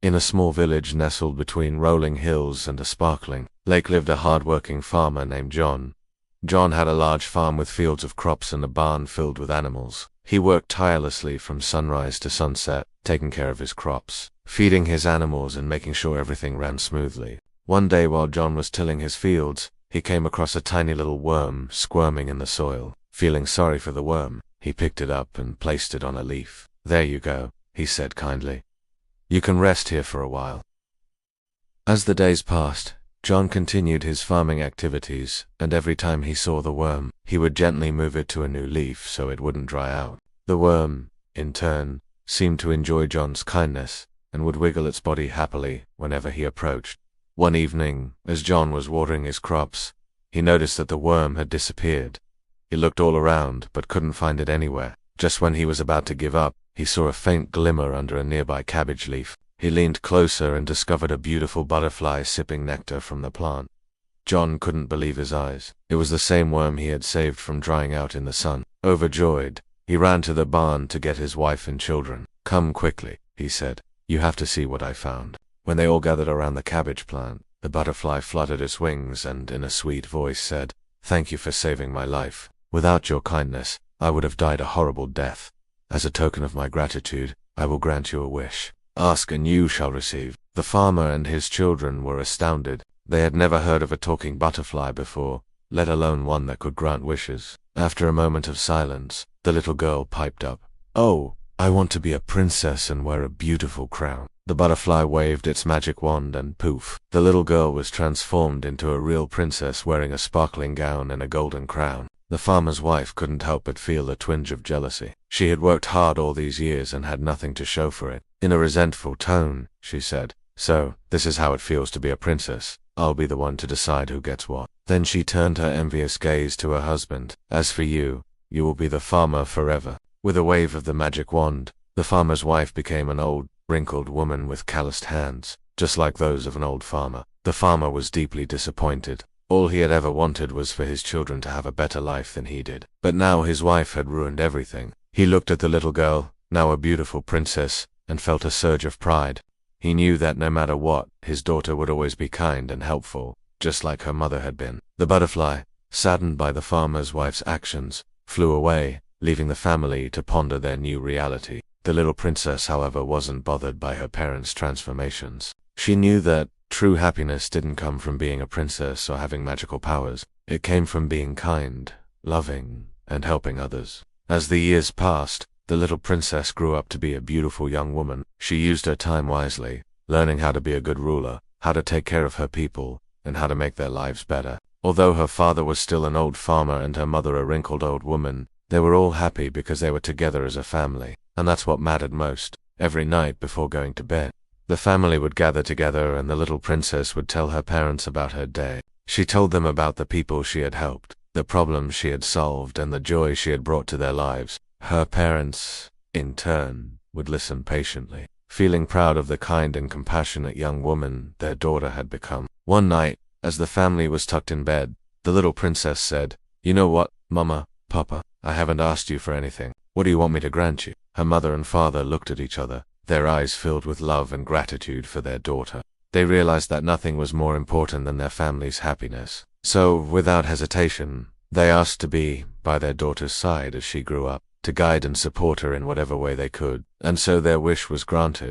In a small village nestled between rolling hills and a sparkling lake lived a hard-working farmer named John. John had a large farm with fields of crops and a barn filled with animals. He worked tirelessly from sunrise to sunset, taking care of his crops, feeding his animals and making sure everything ran smoothly. One day while John was tilling his fields, he came across a tiny little worm squirming in the soil. Feeling sorry for the worm, he picked it up and placed it on a leaf. "There you go," he said kindly. "You can rest here for a while." As the days passed, John continued his farming activities, and every time he saw the worm, he would gently move it to a new leaf so it wouldn't dry out. The worm, in turn, seemed to enjoy John's kindness, and would wiggle its body happily whenever he approached. One evening, as John was watering his crops, he noticed that the worm had disappeared. He looked all around, but couldn't find it anywhere. Just when he was about to give up, he saw a faint glimmer under a nearby cabbage leaf. He leaned closer and discovered a beautiful butterfly sipping nectar from the plant. John couldn't believe his eyes. It was the same worm he had saved from drying out in the sun. Overjoyed, he ran to the barn to get his wife and children. "Come quickly," he said. "You have to see what I found." When they all gathered around the cabbage plant, the butterfly fluttered its wings and, in a sweet voice, said, "Thank you for saving my life. Without your kindness, I would have died a horrible death. As a token of my gratitude, I will grant you a wish. Ask and you shall receive." The farmer and his children were astounded. They had never heard of a talking butterfly before, let alone one that could grant wishes. After a moment of silence, the little girl piped up, "Oh, I want to be a princess and wear a beautiful crown." The butterfly waved its magic wand and poof, the little girl was transformed into a real princess wearing a sparkling gown and a golden crown. The farmer's wife couldn't help but feel a twinge of jealousy. She had worked hard all these years and had nothing to show for it. In a resentful tone, she said, "So, this is how it feels to be a princess. I'll be the one to decide who gets what." Then she turned her envious gaze to her husband. "As for you, you will be the farmer forever." With a wave of the magic wand, the farmer's wife became an old, wrinkled woman with calloused hands, just like those of an old farmer. The farmer was deeply disappointed. All he had ever wanted was for his children to have a better life than he did. But now his wife had ruined everything. He looked at the little girl, now a beautiful princess, and felt a surge of pride. He knew that no matter what, his daughter would always be kind and helpful, just like her mother had been. The butterfly, saddened by the farmer's wife's actions, flew away, leaving the family to ponder their new reality. The little princess, however, wasn't bothered by her parents' transformations. She knew that true happiness didn't come from being a princess or having magical powers. It came from being kind, loving, and helping others. As the years passed, the little princess grew up to be a beautiful young woman. She used her time wisely, learning how to be a good ruler, how to take care of her people, and how to make their lives better. Although her father was still an old farmer and her mother a wrinkled old woman, they were all happy because they were together as a family. And that's what mattered most. Every night before going to bed, the family would gather together and the little princess would tell her parents about her day. She told them about the people she had helped, the problems she had solved, and the joy she had brought to their lives. Her parents, in turn, would listen patiently, feeling proud of the kind and compassionate young woman their daughter had become. One night, as the family was tucked in bed, the little princess said, "You know what, Mama, Papa, I haven't asked you for anything. What do you want me to grant you?" Her mother and father looked at each other, their eyes filled with love and gratitude for their daughter. They realized that nothing was more important than their family's happiness. So, without hesitation, they asked to be by their daughter's side as she grew up, to guide and support her in whatever way they could. And so their wish was granted.